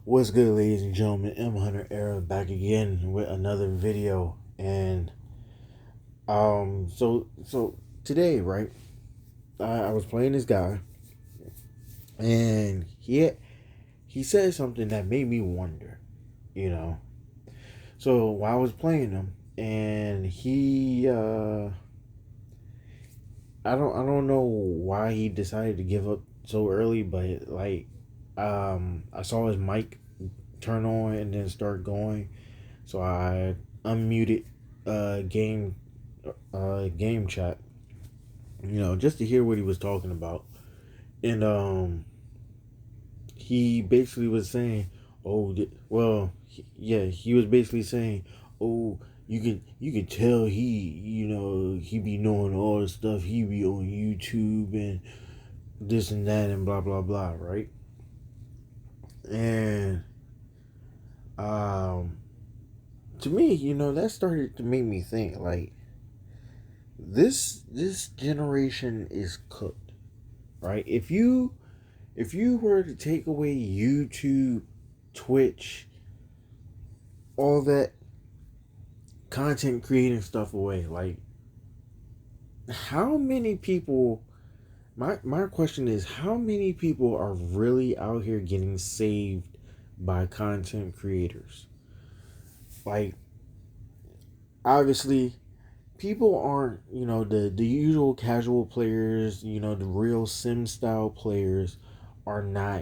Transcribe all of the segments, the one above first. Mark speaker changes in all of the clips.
Speaker 1: What's good, ladies and gentlemen? MHunterEra back again with another video, and so today, right? I was playing this guy, and he said something that made me wonder, you know. So while I was playing him, and I don't know why he decided to give up so early, but I saw his mic turn on and then start going. So I unmuted game chat, just to hear what he was talking about. And he basically was saying, "Oh, yeah." He was basically saying, "Oh, you can tell he be knowing all the stuff he be on YouTube and this and that and blah blah blah, right?" And um, to me, that started to make me think like this generation is cooked, right? If you were to take away YouTube, Twitch, all that content creating stuff away, like how many people my question is how many people are really out here getting saved by content creators? Like obviously people aren't, the usual casual players, the real sim style players are not,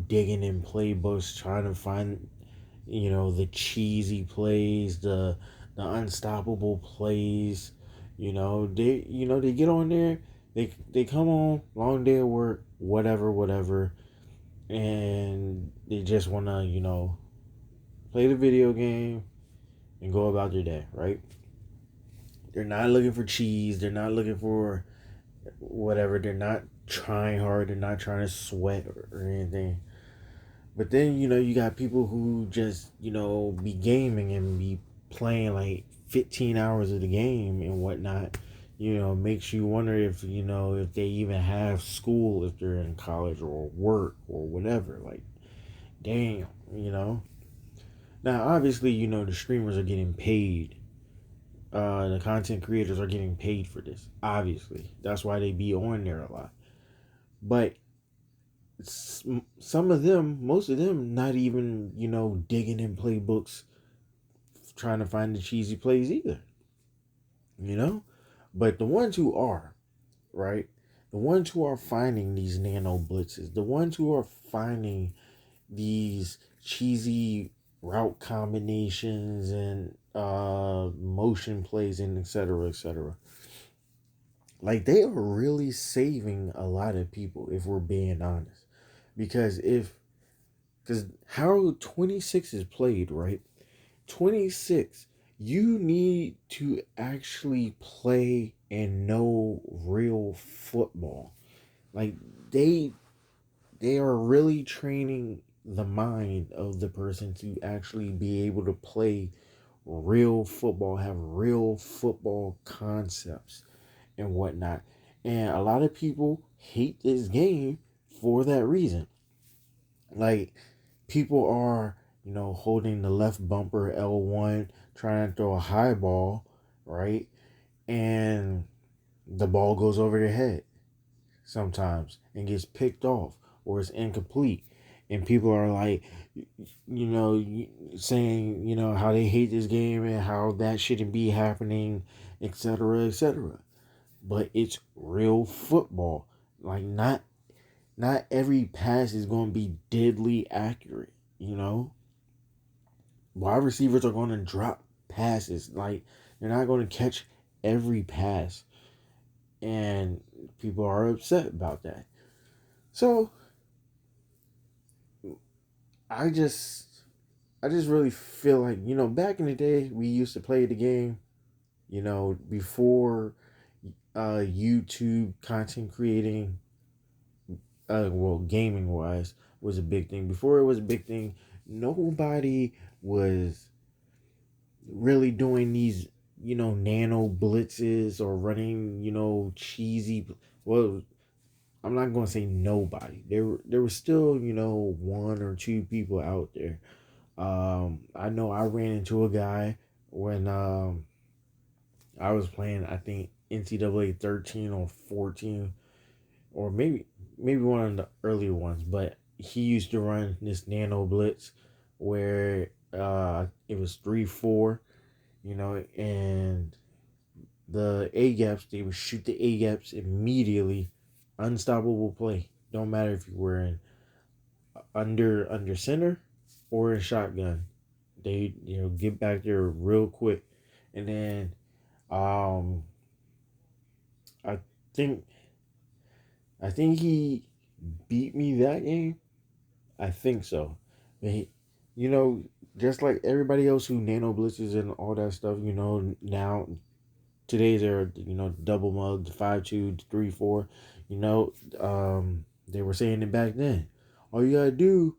Speaker 1: digging in playbooks trying to find, the cheesy plays, the unstoppable plays. They get on there, they come on, long day at work, whatever, whatever, and they just wanna, play the video game and go about their day, right? They're not looking for cheese. They're not looking for whatever. They're not trying hard. They're not trying to sweat or anything. But then, you got people who just, be gaming and be playing like 15 hours of the game and whatnot. Makes you wonder if they even have school, if they're in college or work or whatever. Like, damn, you know. Now, obviously, the streamers are getting paid. The content creators are getting paid for this. Obviously, that's why they be on there a lot. But some of them, most of them, not even digging in playbooks, trying to find the cheesy plays either. You know, but the ones who are right, the ones who are finding these nano blitzes, the ones who are finding these cheesy route combinations and motion plays and etc etc, like they are really saving a lot of people if we're being honest. Because how 26 is played, right? 26, you need to actually play and know real football. Like they they are really training the mind of the person to actually be able to play real football, have real football concepts and whatnot. And a lot of people hate this game for that reason. Like people are, holding the left bumper L1, trying to throw a high ball, right? And the ball goes over their head sometimes and gets picked off or it's incomplete. And people are like, saying, how they hate this game and how that shouldn't be happening, etc., etc. But it's real football. Like not every pass is going to be deadly accurate, Wide receivers are going to drop passes. Like they're not going to catch every pass. And people are upset about that. So I just I just really feel like, back in the day we used to play the game, before YouTube content creating, gaming wise, was a big thing. Before it was a big thing, nobody was really doing these, nano blitzes or running, cheesy. Well, I'm not gonna say nobody. There was still, one or two people out there. I know I ran into a guy when I was playing, I think NCAA 13 or 14, or maybe one of the earlier ones, but he used to run this nano blitz where it was 3-4, and the A gaps, they would shoot the A gaps immediately, unstoppable play. Don't matter if you were in under center or in shotgun. They get back there real quick. And then um I think I think he beat me that game. I think so. But you know, just like everybody else who nano blitzes and all that stuff, now today's era, double mug, the 5-2, 3-4, they were saying it back then. All you gotta do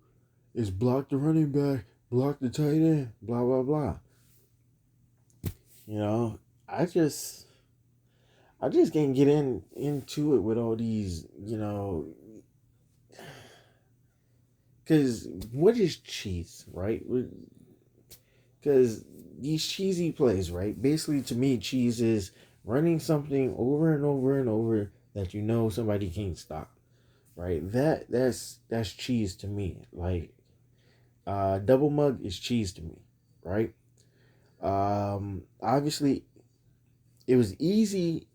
Speaker 1: is block the running back, block the tight end, blah blah blah. You know, I just I just can't get into it with all these, because what is cheese, right? Because these cheesy plays, right? Basically, to me, cheese is running something over and over and over that somebody can't stop, right? That's cheese to me. Like double mug is cheese to me, right? Obviously, it was easier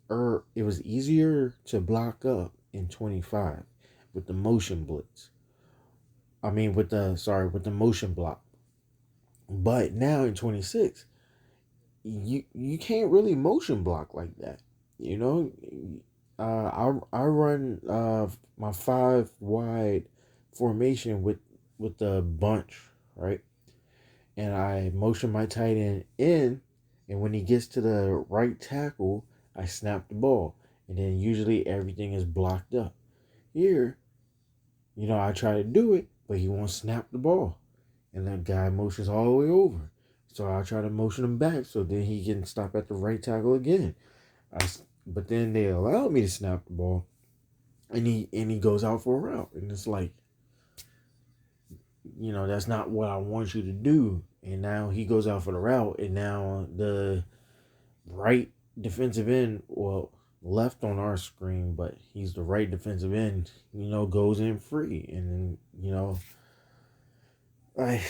Speaker 1: to block up in 25 with the motion blitz. I mean, with the motion block. But now in 26, you can't really motion block like that. You know, I run my five wide formation with the bunch, right? And I motion my tight end in, and when he gets to the right tackle, I snap the ball, and then usually everything is blocked up. Here, I try to do it, but he won't snap the ball, and that guy motions all the way over. So I try to motion him back so then he can stop at the right tackle again. But then they allow me to snap the ball, and he goes out for a route, and it's like, that's not what I want you to do. And now he goes out for the route, and now the right defensive end, well, left on our screen, but he's the right defensive end, goes in free. And then, I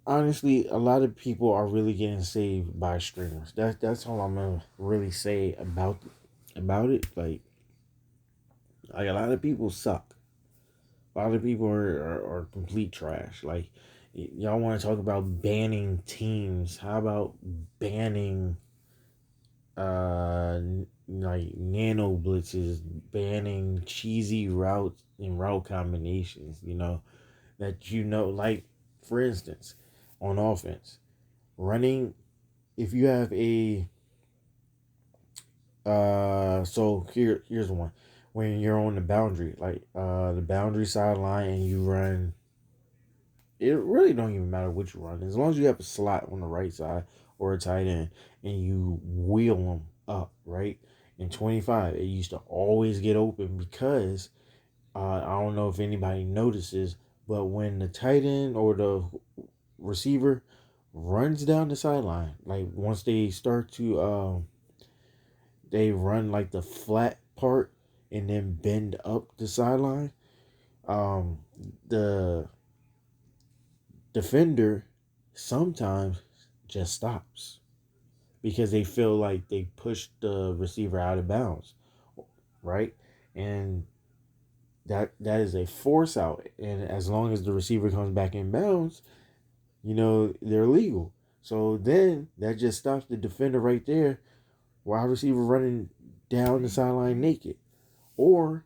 Speaker 1: honestly, a lot of people are really getting saved by streamers. That's all I'm gonna really say about it. Like a lot of people suck. A lot of people are complete trash. Like y'all want to talk about banning teams? How about banning like nano blitzes, banning cheesy routes and route combinations? That like for instance, on offense, running if you have a so here's one. When you're on the boundary, like the boundary sideline, and you run, it really don't even matter what you run as long as you have a slot on the right side or a tight end, and you wheel them up, right? In 25, it used to always get open because I don't know if anybody notices, but when the tight end or the receiver runs down the sideline, like once they start to they run like the flat part and then bend up the sideline, um the defender sometimes just stops because they feel like they pushed the receiver out of bounds, right? And that is a force out, and as long as the receiver comes back in bounds, they're legal. So then that just stops the defender right there, wide receiver running down the sideline naked. Or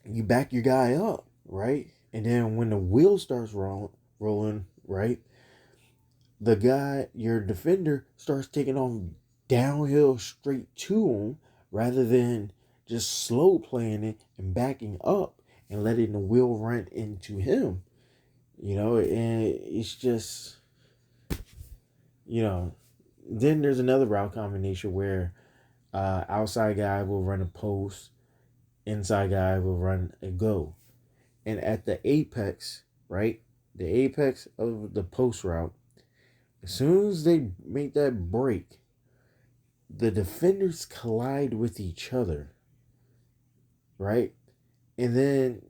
Speaker 1: you back your guy up, right? And then when the wheel starts rolling, right? Your defender, starts taking off downhill straight to him rather than just slow playing it and backing up and letting the wheel run into him. And it's just, you know, then there's another route combination where outside guy will run a post, inside guy will run a go. And at the apex, right? The apex of the post route, as soon as they make that break, the defenders collide with each other, right? And then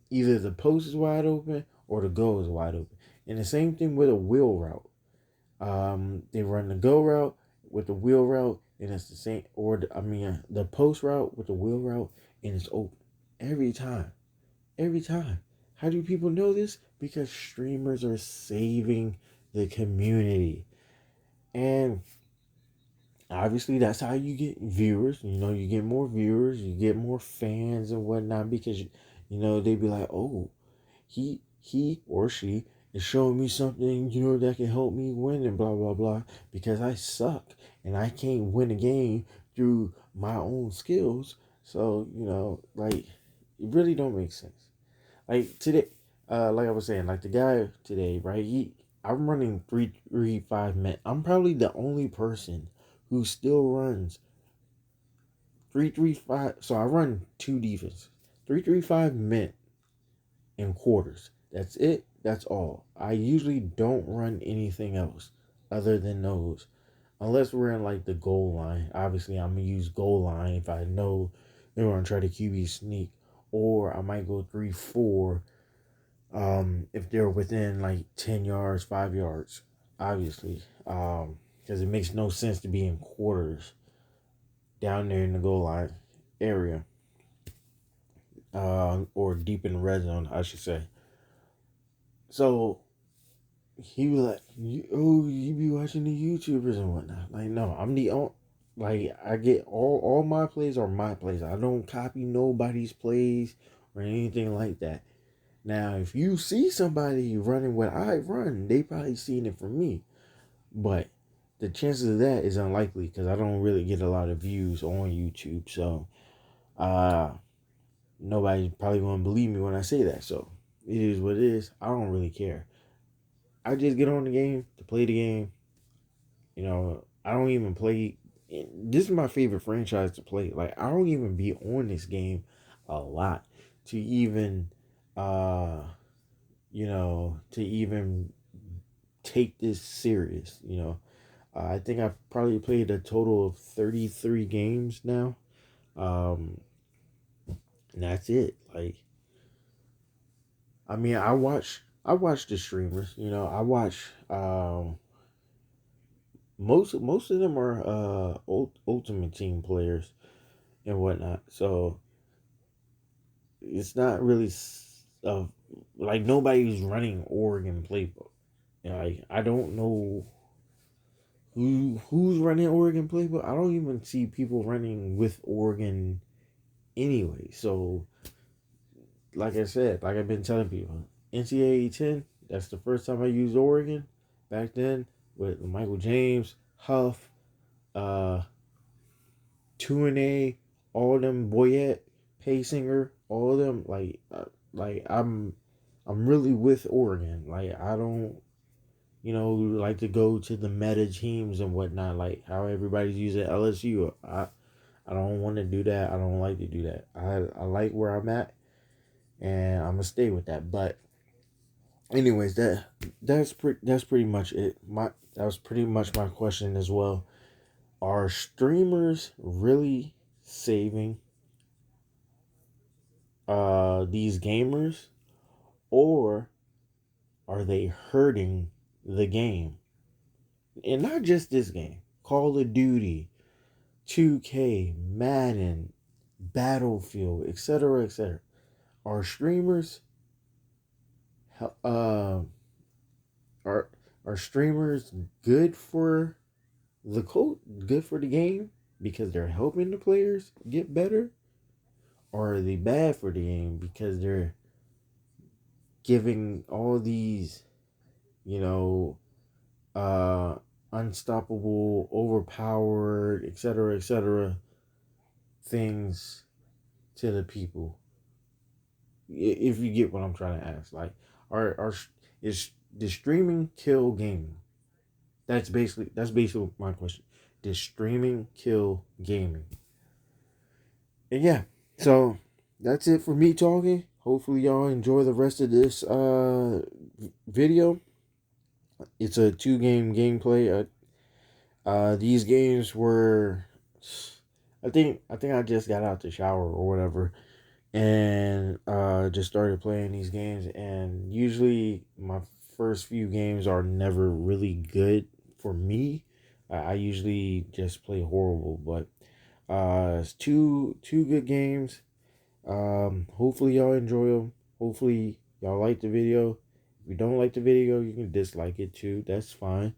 Speaker 1: either the post is wide open or the goal is wide open. And the same thing with a wheel route. They run the go route with the wheel route, and it's the same. Or the post route with the wheel route, and it's open every time. Every time. How do people know this? Because streamers are saving the community, and obviously that's how you get viewers. You get more viewers, you get more fans and whatnot because they be like, oh, he or she is showing me something that can help me win and blah blah blah because I suck and I can't win a game through my own skills. So like it really don't make sense. Like today, like I was saying, like the guy today, right? I'm running 3-3-5 men. I'm probably the only person who still runs 3-3-5. So I run two defense, 3-3-5 men in quarters. That's it. That's all. I usually don't run anything else other than those, unless we're in like the goal line. Obviously, I'm gonna use goal line if I know they're gonna try to QB sneak, or I might go 3-4 if they're within like 10 yards, 5 yards, obviously, because it makes no sense to be in quarters down there in the goal line area, or deep in the red zone, I should say. So he was like, you be watching the YouTubers and whatnot. Like, no, I'm the only. Like, I get all my plays are my plays. I don't copy nobody's plays or anything like that. Now, if you see somebody running what I run, they probably seen it from me. But the chances of that is unlikely because I don't really get a lot of views on YouTube. So, uh, nobody probably gonna believe me when I say that. So, it is what it is. I don't really care. I just get on the game to play the game. I don't even play. This is my favorite franchise to play. Like, I don't even be on this game a lot to even, uh, to even take this serious. I think I've probably played a total of 33 games now. Um, and that's it. Like, I watch the streamers. I watch most of them are ultimate team players and whatnot. So it's not really like nobody's running Oregon playbook. Like I don't know who's running Oregon playbook. I don't even see people running with Oregon anyway. So like I said, like I've been telling people, NCAA 10. That's the first time I used Oregon back then with Michael James, Huff, uh, 2 all them Boyette, Paysinger, all of them. Like I'm really with Oregon. Like I don't, like to go to the meta teams and whatnot. Like how everybody's using LSU. I don't want to do that. I don't like to do that. I like where I'm at, and I'm gonna stay with that. But anyways, that's pretty much it. That was pretty much my question as well. Are streamers really saving these gamers, or are they hurting the game? And not just this game. Call of Duty, 2K, Madden, Battlefield, etc., etc. Are streamers uh are are streamers good for the code, good for the game because they're helping the players get better, or are they bad for the game because they're giving all these, you know, uh, unstoppable, overpowered, etc., things to the people? If you get what I'm trying to ask, like, are is the streaming kill gaming? That's basically my question. Does streaming kill gaming? And yeah, so that's it for me talking. Hopefully y'all enjoy the rest of this video. It's a 2 game gameplay. These games were, I think I just got out the shower or whatever, and just started playing these games. And usually my first few games are never really good for me. I usually just play horrible, but it's two good games. Hopefully y'all enjoy them. Hopefully y'all like the video. If you don't like the video, you can dislike it too. That's fine.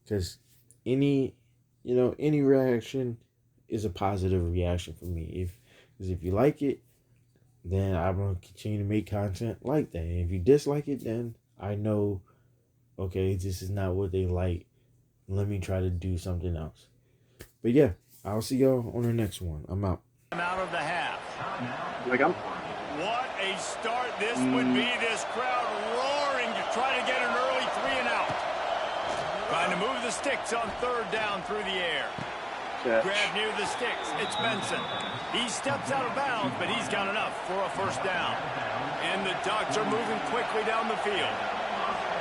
Speaker 1: Because any, any reaction is a positive reaction for me. Because if you like it, then I'm gonna continue to make content like that. And if you dislike it, then I know, okay, this is not what they like. Let me try to do something else. But yeah, I'll see y'all on the next one. I'm out.
Speaker 2: Out of the half.
Speaker 3: Like I'm.
Speaker 2: What a start this would be. This crowd roaring to try to get an early 3 and out. Trying to move the sticks on 3rd down through the air.
Speaker 3: Catch.
Speaker 2: Grab near the sticks. It's Benson. He steps out of bounds, but he's got enough for a 1st down. And the Ducks are moving quickly down the field.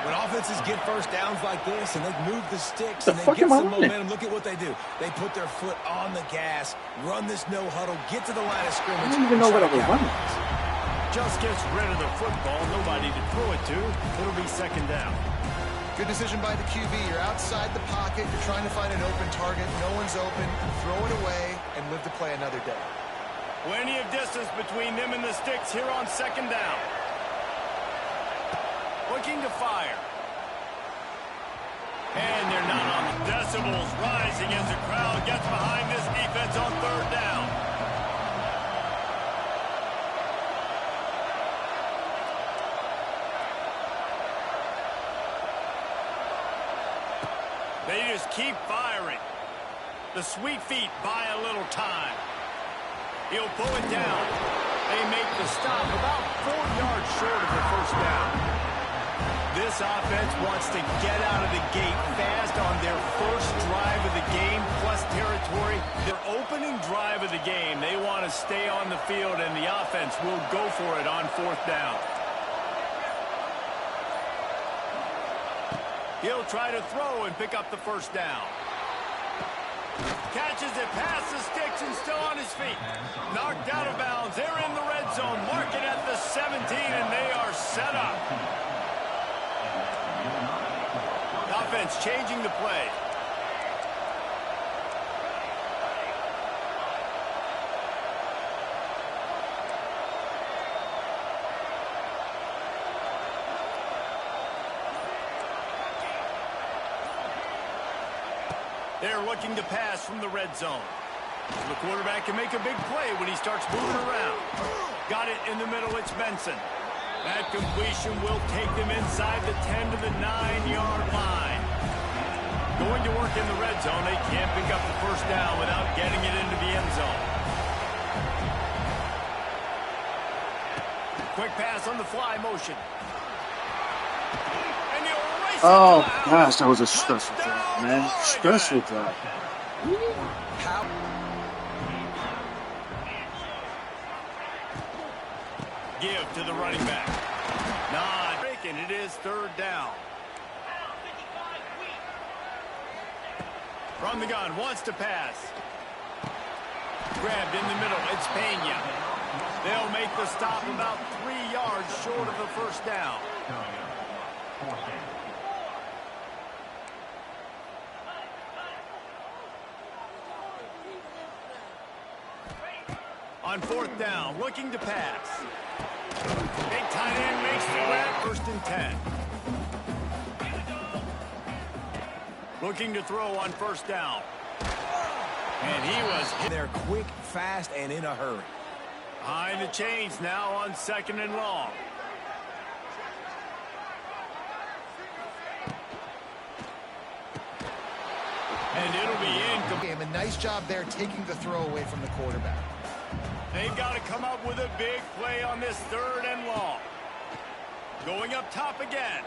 Speaker 4: When offenses get 1st downs like this and they move the sticks
Speaker 3: The
Speaker 4: and they
Speaker 3: fuck
Speaker 4: get
Speaker 3: am I
Speaker 4: some
Speaker 3: running?
Speaker 4: momentum, look at what they do. They put their foot on the gas, run this no huddle, get to the line of scrimmage.
Speaker 3: I don't even know what I was running.
Speaker 2: Just gets rid of the football. Nobody to throw it to. It'll be 2nd down.
Speaker 5: Good decision by the QB. You're outside the pocket. You're trying to find an open target. No one's open. Throw it away and live to play another day.
Speaker 2: Plenty of distance between them and the sticks here on 2nd down. Looking to fire. And they're not on. Decibels rising as the crowd gets behind this defense on 3rd down. They just keep firing. The Sweet Feet buy a little time. He'll pull it down. They make the stop about 4 yards short of the 1st down. This offense wants to get out of the gate fast on their 1st drive of the game, plus territory. Their opening drive of the game, they want to stay on the field, and the offense will go for it on 4th down. He'll try to throw and pick up the 1st down. Catches it past the sticks and still on his feet. Knocked out of bounds. They're in the red zone. Mark it at the 17, and they are set up. Offense changing the play. They're looking to pass from the red zone. The quarterback can make a big play when he starts moving around. Got it in the middle. It's Benson. That completion will take them inside the 10 to the 9-yard line. Going to work in the red zone. They can't pick up the 1st down without getting it into the end zone. Quick pass on the fly motion. And he'll race
Speaker 3: Oh
Speaker 2: it out.
Speaker 3: gosh, that was a stressful drive, man. Stressful drive.
Speaker 2: Give to the running back. Not breaking. It is 3rd down. From the gun, wants to pass. Grabbed in the middle. It's Pena. They'll make the stop about 3 yards short of the 1st down. On 4th down, looking to pass. Big tight end makes the grab. 1st and 10. Looking to throw on 1st down. And he was hit.
Speaker 4: They're quick, fast, and in a hurry.
Speaker 2: Behind the chains now on 2nd and long. And it'll be incomplete.
Speaker 5: A nice job there taking the throw away from the quarterback.
Speaker 2: They've got to come up with a big play on this 3rd and long. Going up top again.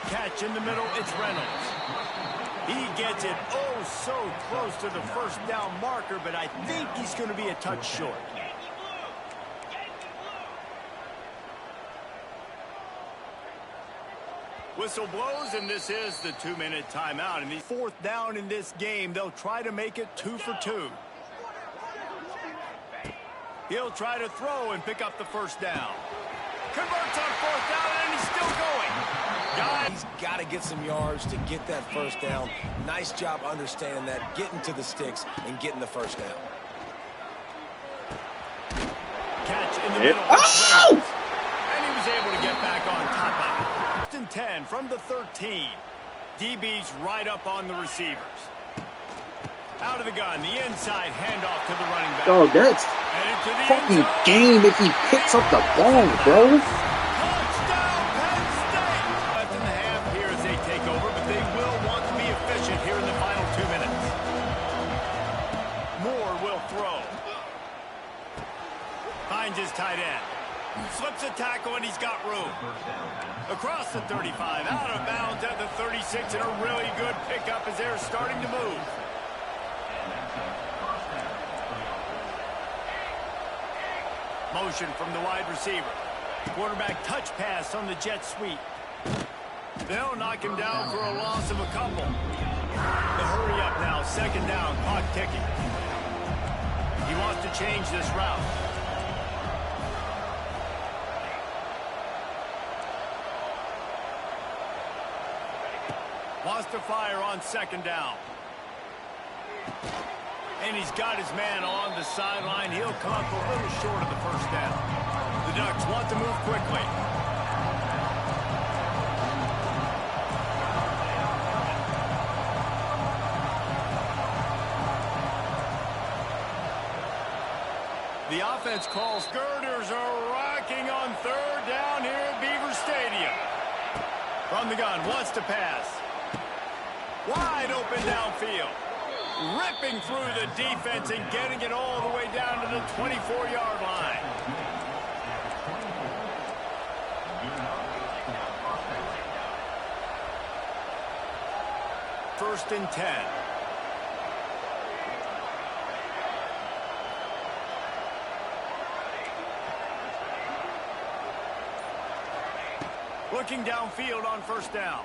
Speaker 2: Catch in the middle, it's Reynolds. He gets it oh so close to the first down marker, but I think he's going to be a touch short. Whistle blows, and this is the 2-minute timeout. And the 4th down in this game, they'll try to make it 2 for 2. He'll try to throw and pick up the first down. Converts on 4th down, and he's still going.
Speaker 4: He's got to get some yards to get that first down. Nice job understanding that, getting to the sticks and getting the first down.
Speaker 2: Catch in the middle. Oh! And he was able to get back on top of it. 10 from the 13. DB's right up on the receivers. Out of the gun, the inside handoff to the running back.
Speaker 3: Oh, that's fucking game if he picks up the ball, bro.
Speaker 2: Touchdown, Penn State! Left in the half here as they take over, but they will want to be efficient here in the final 2 minutes. Moore will throw. Finds his tight end. Slips a tackle, and he's got room. Across the 35, out of bounds at the 36, and a really good pickup as they're starting to move. Motion from the wide receiver. Quarterback touch pass on the jet sweep. They'll knock him down for a loss of a couple. The hurry up now, 2nd down, clock ticking. He wants to change this route. Wants to fire on 2nd down. And he's got his man on the sideline. He'll come up a little short of the first down. The Ducks want to move quickly. The offense calls. Girders are rocking on 3rd down here at Beaver Stadium. From the gun, wants to pass. Wide open downfield. Ripping through the defense and getting it all the way down to the 24-yard line. First and 10. Looking downfield on 1st down.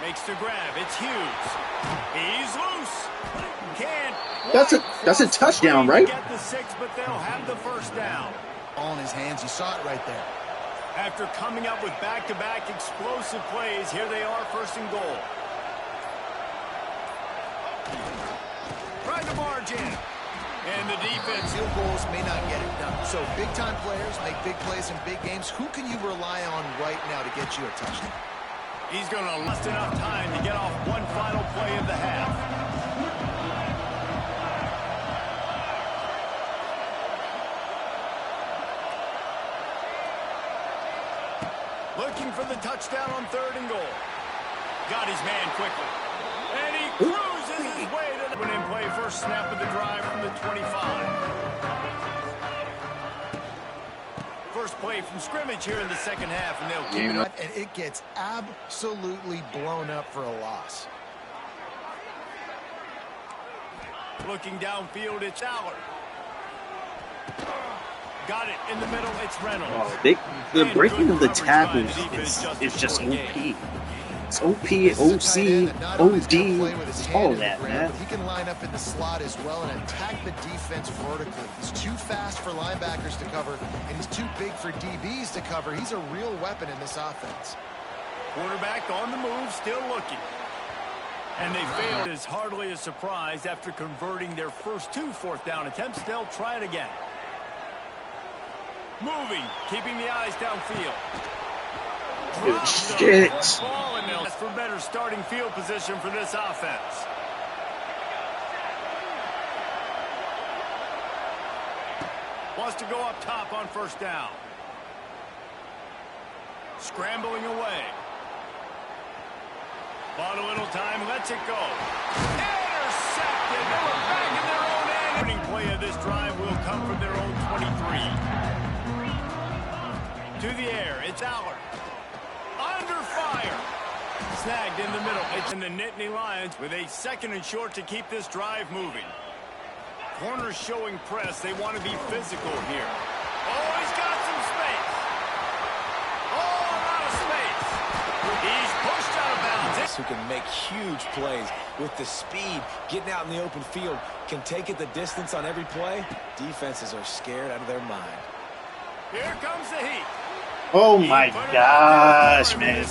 Speaker 2: Makes the grab. It's Hughes. He's loose. Can't.
Speaker 3: That's a touchdown, right?
Speaker 2: Get the 6, but they'll have the first down.
Speaker 5: Ball in his hands. You saw it right there.
Speaker 2: After coming up with back-to-back explosive plays, here they are, 1st and goal. Trying to march in. And the defense.
Speaker 5: Field goals may not get it done. So big-time players make big plays in big games. Who can you rely on right now to get you a touchdown?
Speaker 2: He's going to last enough time to get off one final play of the half. Looking for the touchdown on 3rd and goal. Got his man quickly. And he cruises his way to the in play. First snap of the drive from the 25. First play from scrimmage here in the 2nd half, and they'll keep it up.
Speaker 5: And it gets absolutely blown up for a loss.
Speaker 2: Looking downfield, it's Allard. Got it in the middle, it's Reynolds.
Speaker 3: Oh, the breaking of the tackles is just OP. It's OP, OC, OD, all of that, man.
Speaker 5: He can line up in the slot as well and attack the defense vertically. He's too fast for linebackers to cover, and he's too big for DBs to cover. He's a real weapon in this offense.
Speaker 2: Quarterback on the move, still looking. And they failed. It is hardly a surprise after converting their first 2 4th down attempts. They'll try it again. Moving, keeping the eyes downfield.
Speaker 3: Good shit.
Speaker 2: Ball, and they'll ask for better starting field position for this offense. Wants to go up top on 1st down. Scrambling away. Bought a little time, lets it go. Intercepted. They were back in their own end. The winning play of this drive will come from their own 23. To the air, it's Allard. Under fire. Snagged in the middle. It's in the Nittany Lions with a 2nd and short to keep this drive moving. Corners showing press. They want to be physical here. Oh, he's got some space. Oh, a lot of space. He's pushed out of bounds.
Speaker 4: Who can make huge plays with the speed, getting out in the open field, can take it the distance on every play. Defenses are scared out of their mind.
Speaker 2: Here comes the heat.
Speaker 3: Oh my gosh, man.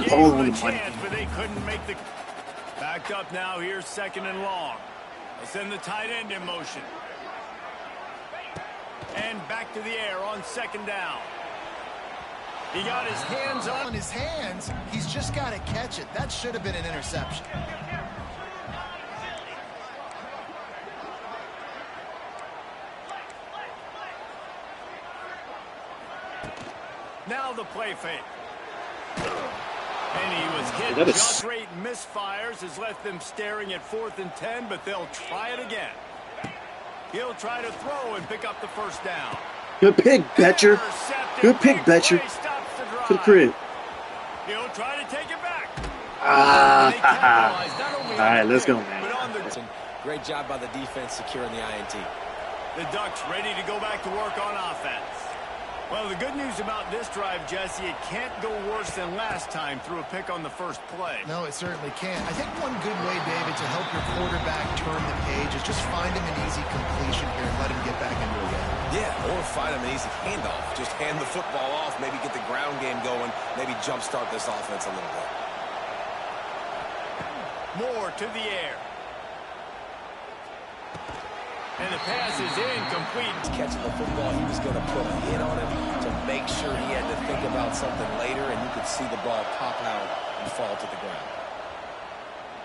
Speaker 3: Holy money.
Speaker 2: But they couldn't make the... Backed up now. Here's 2nd and long. They'll send the tight end in motion. And back to the air on 2nd down. He got his hands on
Speaker 5: his hands. He's just got to catch it. That should have been an interception.
Speaker 2: Now the play fake. And he was hit.
Speaker 3: That is...
Speaker 2: Just great misfires has left them staring at 4th and 10, but they'll try it again. He'll try to throw and pick up the 1st down.
Speaker 3: Good pick, Betcher. Good pick, Betcher. To the crib.
Speaker 2: He'll try to take it back.
Speaker 3: All right, let's go, man.
Speaker 4: Great job by the defense securing the INT.
Speaker 2: The Ducks ready to go back to work on offense. Well, the good news about this drive, Jesse, it can't go worse than last time through a pick on the 1st play.
Speaker 5: No, it certainly can't. I think one good way, David, to help your quarterback turn the page is just find him an easy completion here and let him get back into a game.
Speaker 4: Yeah, or find him an easy handoff. Just hand the football off, maybe get the ground game going, maybe jumpstart this offense a little bit.
Speaker 2: More to the air. And the pass is incomplete.
Speaker 4: Catching the football, he was going to put a hit on him to make sure he had to think about something later, and you could see the ball pop out and fall to the ground.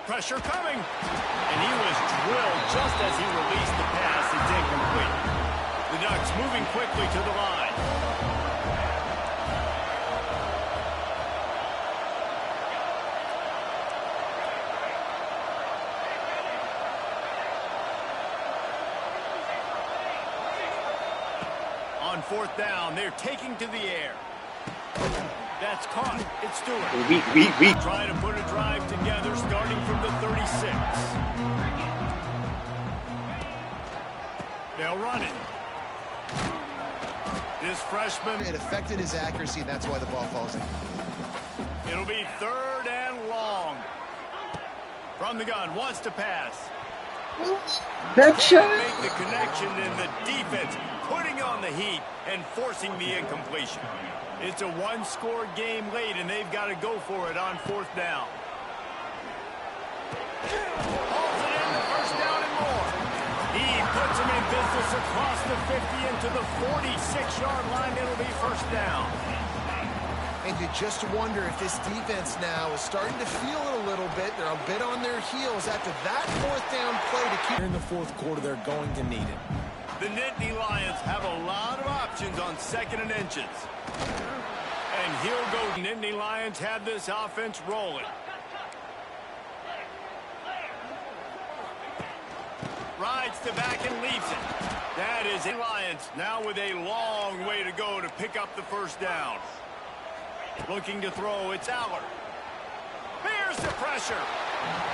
Speaker 2: Pressure coming. And he was drilled just as he released the pass. It's incomplete. The Ducks moving quickly to the line. On 4th down, they're taking to the air. That's caught. It's Stewart.
Speaker 3: We
Speaker 2: try to put a drive together starting from the 36. They'll run it. This freshman...
Speaker 5: It affected his accuracy, and that's why the ball falls in.
Speaker 2: It'll be 3rd and long. From the gun, wants to pass.
Speaker 3: That shot.
Speaker 2: Make the connection in the defense, putting on the heat and forcing the incompletion. It's a 1-score game late, and they've got to go for it on 4th down. Hauls it in, 1st down and more. He puts him in business across the 50 into the 46-yard line. It'll be 1st down.
Speaker 5: And you just wonder if this defense now is starting to feel it a little bit. They're a bit on their heels after that 4th down play to keep...
Speaker 4: In the 4th quarter, they're going to need it.
Speaker 2: The Nittany Lions have a lot of options on 2nd and inches. And he'll go. Nittany Lions have this offense rolling. Rides to back and leaves it. That is the Lions now with a long way to go to pick up the 1st down. Looking to throw, it's Aller. Here's the pressure.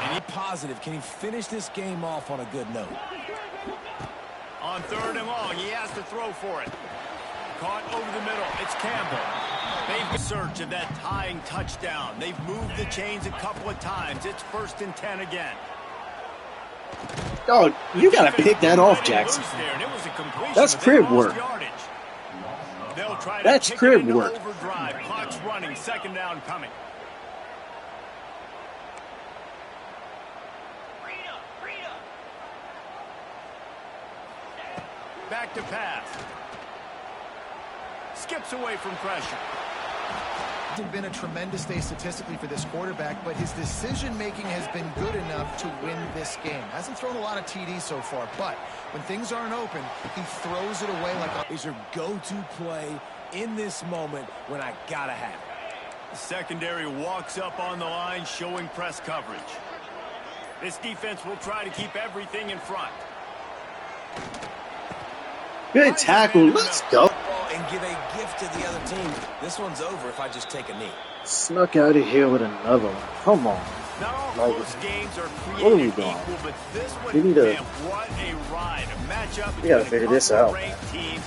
Speaker 4: And he's positive. Can he finish this game off on a good note?
Speaker 2: On 3rd and long, he has to throw for it. Caught over the middle, it's Campbell. They've in search of that tying touchdown. They've moved the chains a couple of times. It's 1st and 10 again.
Speaker 3: Oh, you got to pick that off, Jackson. That's crib work. That's crib work.
Speaker 2: Overdrive. Clock's running. 2nd down coming. Back to pass. Skips away from pressure.
Speaker 5: Hasn't been a tremendous day statistically for this quarterback, but his decision-making has been good enough to win this game. Hasn't thrown a lot of TDs so far, but when things aren't open, he throws it away like a...
Speaker 4: Is your go-to play in this moment when I gotta have it.
Speaker 2: The secondary walks up on the line, showing press coverage. This defense will try to keep everything in front.
Speaker 3: Good tackle. Let's go.
Speaker 4: and give a gift to the other team. This one's over if I just take a knee.
Speaker 3: Snuck out of here with another one. Come on.
Speaker 2: Not all
Speaker 3: Like,
Speaker 2: close games are
Speaker 3: what are we
Speaker 2: created
Speaker 3: doing?
Speaker 2: equal, but this one,
Speaker 3: We need to.
Speaker 2: man, what a ride. A matchup
Speaker 3: We gotta
Speaker 2: between
Speaker 3: figure
Speaker 2: a
Speaker 3: this
Speaker 2: couple
Speaker 3: out,
Speaker 2: ranked teams.